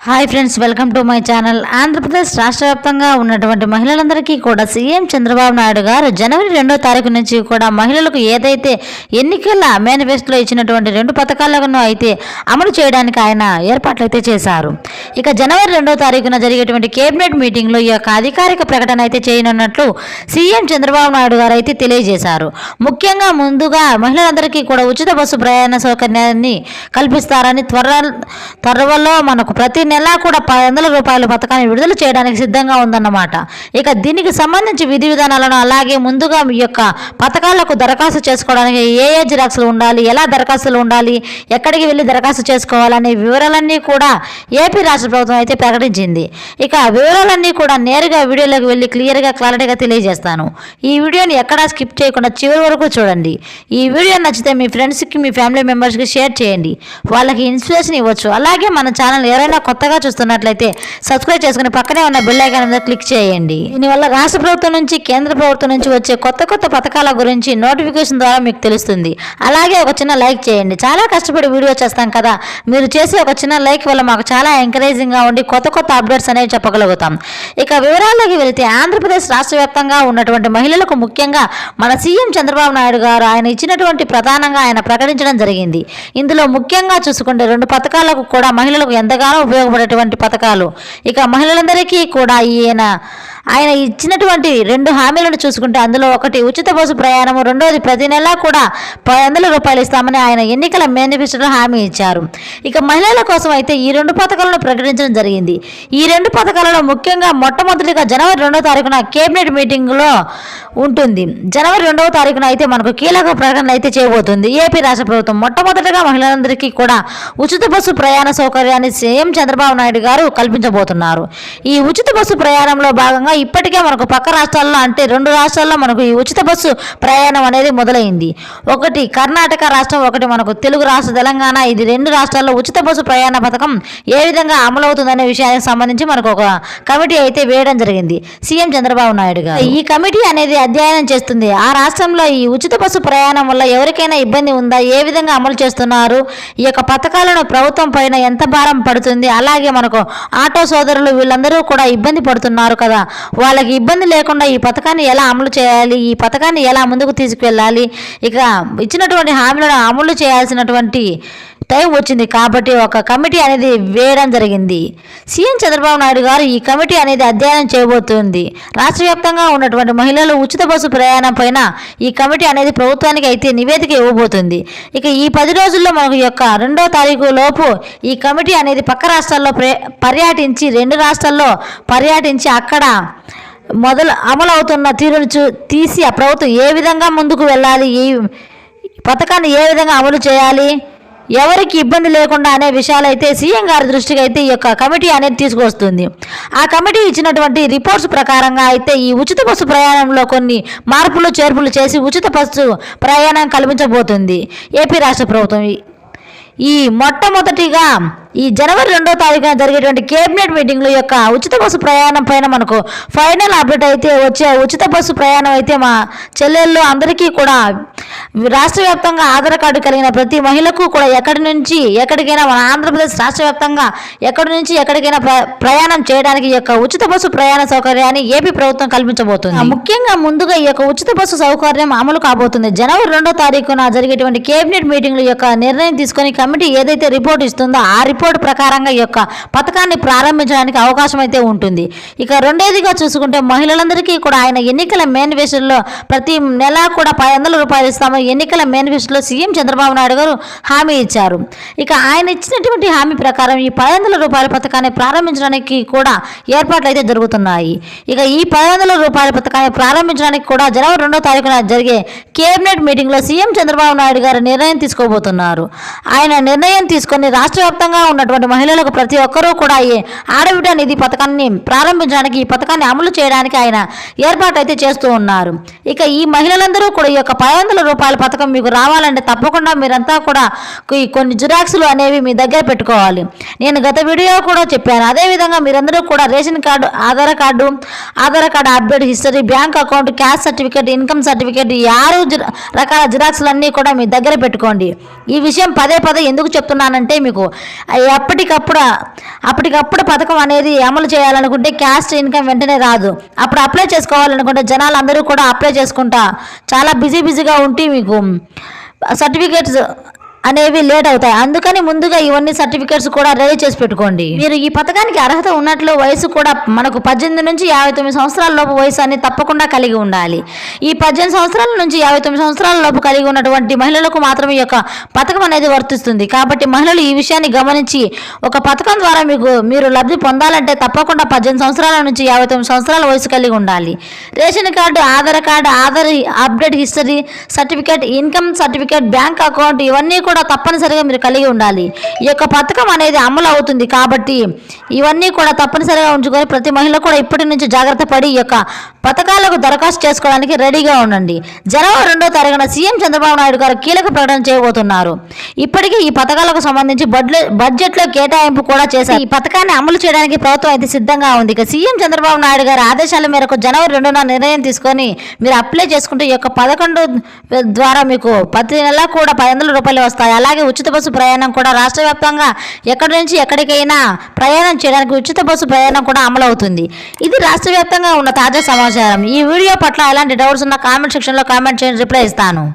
Hi friends, welcome to my channel. Andhra Pradesh రాష్ట్ర వ్యాప్తంగా ఉన్నటువంటి మహిళలందరికీ కూడా సీఎం చంద్రబాబు నాయుడు గారు జనవరి 2వ తారీఖు నుంచి కూడా మహిళలకు ఏదైతే ఎన్నికల మేనిఫెస్టోలో ఇచ్చినటువంటి 2 పథకాలను అయితే అమలు చేయడానికి ఆయన ఏర్పాట్లు అయితే చేశారు. ఇక జనవరి 2వ తారీఖున జరిగేటువంటి కేబినెట్ మీటింగ్లో ఈ యొక్క అధికారిక ప్రకటన అయితే చేయనున్నట్లు సీఎం చంద్రబాబు నాయుడు గారు అయితే తెలియజేశారు. ముఖ్యంగా ముందుగా మహిళలందరికీ కూడా ఉచిత బస్సు ప్రయాణ సౌకర్యాన్ని కల్పిస్తారని త్వరలో మనకు ప్రతి నెల కూడా 500 రూపాయల పథకాన్ని విడుదల చేయడానికి సిద్ధంగా ఉందన్నమాట. ఇక దీనికి సంబంధించి విధి విధానాలను అలాగే ముందుగా ఈ యొక్క పథకాలకు దరఖాస్తు చేసుకోవడానికి ఏ జిరాక్స్లు ఉండాలి, ఎలా దరఖాస్తులు ఉండాలి, ఎక్కడికి వెళ్ళి దరఖాస్తు చేసుకోవాలనే వివరాలన్నీ కూడా ఏపీ రాష్ట్ర ప్రభుత్వం అయితే ప్రకటించింది. ఇక వివరాలన్నీ కూడా నేరుగా వీడియోలోకి వెళ్ళి క్లారిటీగా తెలియజేస్తాను. ఈ వీడియోని ఎక్కడా స్కిప్ చేయకుండా చివరి వరకు చూడండి. ఈ వీడియో నచ్చితే మీ ఫ్రెండ్స్కి, మీ ఫ్యామిలీ మెంబర్స్కి షేర్ చేయండి. వాళ్ళకి ఇన్స్పిరేషన్ ఇవ్వచ్చు. అలాగే మన ఛానల్ ఎవరైనా కొత్తగా చూస్తున్నట్లయితే సబ్స్క్రైబ్ చేసుకుని పక్కనే ఉన్న బెల్ ఐకాన్ మీద క్లిక్ చేయండి. దీనివల్ల రాష్ట్ర ప్రభుత్వం నుంచి, కేంద్ర ప్రభుత్వం నుంచి వచ్చే కొత్త పథకాల గురించి నోటిఫికేషన్ ద్వారా మీకు తెలుస్తుంది. అలాగే ఒక చిన్న లైక్ చేయండి. చాలా కష్టపడి వీడియో చేస్తాం కదా, మీరు చేసే ఒక చిన్న లైక్ వల్ల మాకు చాలా ఎంకరేజింగ్గా ఉండి కొత్త అప్డేట్స్ అనేవి చెప్పగలుగుతాం. ఇక వివరాల్లోకి వెళితే ఆంధ్రప్రదేశ్ రాష్ట్ర వ్యాప్తంగా ఉన్నటువంటి మహిళలకు ముఖ్యంగా మన సీఎం చంద్రబాబు నాయుడు గారు ఆయన ఇచ్చినటువంటి ప్రధానంగా ఆయన ప్రకటించడం జరిగింది. ఇందులో ముఖ్యంగా చూసుకుంటే 2 పథకాలకు కూడా మహిళలకు ఎంతగానో ఉపయోగపడేటువంటి పథకాలు. ఇక మహిళలందరికీ కూడా ఆయన ఇచ్చినటువంటి 2 హామీలను చూసుకుంటే అందులో ఒకటి ఉచిత బస్సు ప్రయాణము, రెండోది ప్రతి నెలా కూడా 500 రూపాయలు ఇస్తామని ఆయన ఎన్నికల మేనిఫెస్టోలో హామీ ఇచ్చారు. ఇక మహిళల కోసం అయితే ఈ 2 పథకాలను ప్రకటించడం జరిగింది. ఈ 2 పథకాలలో ముఖ్యంగా మొట్టమొదటిగా జనవరి 2వ తారీఖున కేబినెట్ మీటింగ్లో ఉంటుంది. జనవరి 2వ తారీఖున అయితే మనకు కీలక ప్రకటన అయితే చేయబోతుంది ఏపీ రాష్ట్ర ప్రభుత్వం. మొట్టమొదటిగా మహిళలందరికీ కూడా ఉచిత బస్సు ప్రయాణ సౌకర్యాన్ని సీఎం చంద్రబాబు నాయుడు గారు కల్పించబోతున్నారు. ఈ ఉచిత బస్సు ప్రయాణంలో భాగంగా ఇప్పటికే మనకు పక్క రాష్ట్రాల్లో అంటే 2 రాష్ట్రాల్లో మనకు ఈ ఉచిత బస్సు ప్రయాణం అనేది మొదలైంది. ఒకటి కర్ణాటక రాష్ట్రం, ఒకటి మనకు తెలుగు రాష్ట్ర తెలంగాణ. ఇది 2 రాష్ట్రాల్లో ఉచిత బస్సు ప్రయాణ పథకం ఏ విధంగా అమలవుతుందనే విషయానికి సంబంధించి మనకు ఒక కమిటీ అయితే వేయడం జరిగింది సీఎం చంద్రబాబు నాయుడు గారు. ఈ కమిటీ అనేది అధ్యయనం చేస్తుంది ఆ రాష్ట్రంలో ఈ ఉచిత బస్సు ప్రయాణం వల్ల ఎవరికైనా ఇబ్బంది ఉందా, ఏ విధంగా అమలు చేస్తున్నారు, ఈ యొక్క పథకాలను ప్రభుత్వం పైన ఎంత భారం పడుతుంది, అలాగే మనకు ఆటో సోదరులు వీళ్ళందరూ కూడా ఇబ్బంది పడుతున్నారు కదా, వాళ్ళకి ఇబ్బంది లేకుండా ఈ పథకాన్ని ఎలా అమలు చేయాలి, ఈ పథకాన్ని ఎలా ముందుకు తీసుకువెళ్ళాలి, ఇక ఇచ్చినటువంటి హామీలను అమలు చేయాల్సినటువంటి టైం వచ్చింది కాబట్టి ఒక కమిటీ అనేది వేయడం జరిగింది. సీఎం చంద్రబాబు నాయుడు గారు ఈ కమిటీ అనేది అధ్యయనం చేయబోతుంది. రాష్ట్ర వ్యాప్తంగా ఉన్నటువంటి మహిళలు ఉచిత బస్సు ప్రయాణం పైన ఈ కమిటీ అనేది ప్రభుత్వానికి అయితే నివేదిక ఇవ్వబోతుంది. ఇక ఈ 10 రోజుల్లో మనకు యొక్క 2వ తారీఖు లోపు ఈ కమిటీ అనేది పక్క రాష్ట్రాల్లో పర్యటించి 2 రాష్ట్రాల్లో పర్యటించి అక్కడ అమలు అవుతున్న తీరును తీసి ఆ ప్రభుత్వం ఏ విధంగా ముందుకు వెళ్ళాలి, ఈ పథకాన్ని ఏ విధంగా అమలు చేయాలి, ఎవరికి ఇబ్బంది లేకుండా అనే విషయాలైతే సీఎం గారి దృష్టికి అయితే ఈ యొక్క కమిటీ అనేది తీసుకొస్తుంది. ఆ కమిటీ ఇచ్చినటువంటి రిపోర్ట్స్ ప్రకారంగా అయితే ఈ ఉచిత బస్సు ప్రయాణంలో కొన్ని మార్పులు చేర్పులు చేసి ఉచిత బస్సు ప్రయాణం కల్పించబోతుంది ఏపీ రాష్ట్ర ప్రభుత్వం. ఈ మొట్టమొదటిగా ఈ జనవరి 2వ తారీఖున జరిగేటువంటి కేబినెట్ మీటింగ్లో యొక్క ఉచిత బస్సు ప్రయాణం పైన మనకు ఫైనల్ అప్డేట్ అయితే వచ్చే ఉచిత బస్సు ప్రయాణం అయితే మా చెల్లెళ్ళు అందరికీ కూడా రాష్ట్ర వ్యాప్తంగా ఆధార్ కార్డు కలిగిన ప్రతి మహిళకు కూడా ఎక్కడి నుంచి ఎక్కడికైనా మన ఆంధ్రప్రదేశ్ రాష్ట్ర వ్యాప్తంగా ఎక్కడి నుంచి ఎక్కడికైనా ప్రయాణం చేయడానికి ఈ యొక్క ఉచిత బస్సు ప్రయాణ సౌకర్యాన్ని ఏపీ ప్రభుత్వం కల్పించబోతుంది. ముఖ్యంగా ముందుగా ఈ యొక్క ఉచిత బస్సు సౌకర్యం అమలు కాబోతుంది. జనవరి 2వ తారీఖున జరిగేటువంటి కేబినెట్ మీటింగ్ల యొక్క నిర్ణయం తీసుకొని కమిటీ ఏదైతే రిపోర్ట్ ఇస్తుందో ఆ రిపోర్ట్ ప్రకారంగా ఈ యొక్క పథకాన్ని ప్రారంభించడానికి అవకాశం అయితే ఉంటుంది. ఇక రెండేదిగా చూసుకుంటే మహిళలందరికీ కూడా ఆయన ఎన్నికల మేనిఫెస్టోలో ప్రతి నెల కూడా 500 రూపాయలు ఇస్తామని ఎన్నికల మేనిఫెస్టోలో సీఎం చంద్రబాబు నాయుడు గారు హామీ ఇచ్చారు. ఇక ఆయన ఇచ్చినటువంటి హామీ ప్రకారం ఈ 500 రూపాయల పథకాన్ని ప్రారంభించడానికి కూడా ఏర్పాట్లు అయితే జరుగుతున్నాయి. ఇక ఈ 500 రూపాయల పథకాన్ని ప్రారంభించడానికి కూడా జనవరి 2వ తారీఖున జరిగే కేబినెట్ మీటింగ్లో సీఎం చంద్రబాబు నాయుడు గారు నిర్ణయం తీసుకోబోతున్నారు. ఆయన నిర్ణయం తీసుకొని రాష్ట్ర వ్యాప్తంగా ఉన్నటువంటి మహిళలకు ప్రతి ఒక్కరూ కూడా ఈ ఆడబిడ్డ నిధి పథకాన్ని ప్రారంభించడానికి, ఈ పథకాన్ని అమలు చేయడానికి ఆయన ఏర్పాటు అయితే చేస్తూ ఉన్నారు. ఇక ఈ మహిళలందరూ కూడా ఈ యొక్క 500 రూపాయల పథకం మీకు రావాలంటే తప్పకుండా మీరంతా కూడా కొన్ని జిరాక్స్లు అనేవి మీ దగ్గర పెట్టుకోవాలి. నేను గత వీడియో కూడా చెప్పాను. అదేవిధంగా మీరందరూ కూడా ration card, Aadhaar card update history, bank account, caste certificate, income certificate, ఈ 6 రకాల జిరాక్స్లు అన్నీ కూడా మీ దగ్గర పెట్టుకోండి. ఈ విషయం పదే ఎందుకు చెప్తున్నానంటే మీకు అప్పటికప్పుడు పథకం అనేది అమలు చేయాలనుకుంటే క్యాస్ట్ ఇన్కమ్ వెంటనే రాదు. అప్పుడు అప్లై చేసుకోవాలనుకుంటే జనాలు అందరూ కూడా అప్లై చేసుకుంటా చాలా బిజీగా ఉంటే మీకు సర్టిఫికేట్స్ అనేవి లేట్ అవుతాయి. అందుకని ముందుగా ఇవన్నీ సర్టిఫికేట్స్ కూడా రెడీ చేసి పెట్టుకోండి. మీరు ఈ పథకానికి అర్హత ఉన్నట్లు వయసు కూడా మనకు 18 నుంచి 59 సంవత్సరాల లోపు వయసు అనేది తప్పకుండా కలిగి ఉండాలి. ఈ 18 సంవత్సరాల నుంచి 59 సంవత్సరాల లోపు కలిగి ఉన్నటువంటి మహిళలకు మాత్రమే ఈ యొక్క పథకం అనేది వర్తిస్తుంది. కాబట్టి మహిళలు ఈ విషయాన్ని గమనించి ఒక పథకం ద్వారా మీరు లబ్ధి పొందాలంటే తప్పకుండా 18 సంవత్సరాల నుంచి 59 సంవత్సరాల వయసు కలిగి ఉండాలి. Ration card, Aadhaar update history certificate, income certificate, bank account ఇవన్నీ కూడా తప్పనిసరిగా మీరు కలిగి ఉండాలి. ఈ యొక్క పథకం అనేది అమలు అవుతుంది కాబట్టి ఇవన్నీ కూడా తప్పనిసరిగా ఉంచుకొని ప్రతి మహిళ కూడా ఇప్పటి నుంచి జాగ్రత్త పడి ఈ యొక్క పథకాలకు దరఖాస్తు చేసుకోవడానికి రెడీగా ఉండండి. జనవరి 2వ తారీఖున సీఎం చంద్రబాబు నాయుడు గారు కీలక ప్రకటన చేయబోతున్నారు. ఇప్పటికీ ఈ పథకాలకు సంబంధించి బడ్జెట్లో కేటాయింపు కూడా చేశారు. ఈ పథకాన్ని అమలు చేయడానికి ప్రభుత్వం అయితే సిద్ధంగా ఉంది. ఇక సీఎం చంద్రబాబు నాయుడు గారి ఆదేశాల మేరకు జనవరి 2న నిర్ణయం తీసుకొని మీరు అప్లై చేసుకుంటే ఈ యొక్క 11 ద్వారా మీకు ప్రతి నెల కూడా 500 రూపాయలు వస్తాయి. అలాగే ఉచిత బస్సు ప్రయాణం కూడా రాష్ట్ర వ్యాప్తంగా ఎక్కడి నుంచి ఎక్కడికైనా ప్రయాణం చేయడానికి ఉచిత బస్సు ప్రయాణం కూడా అమలు అవుతుంది. ఇది రాష్ట్ర వ్యాప్తంగా ఉన్న తాజా సమాచారం. ఈ వీడియో పట్ల ఎలాంటి డౌట్స్ ఉన్నా కామెంట్ సెక్షన్లో కామెంట్ చేయండి, రిప్లై ఇస్తాను.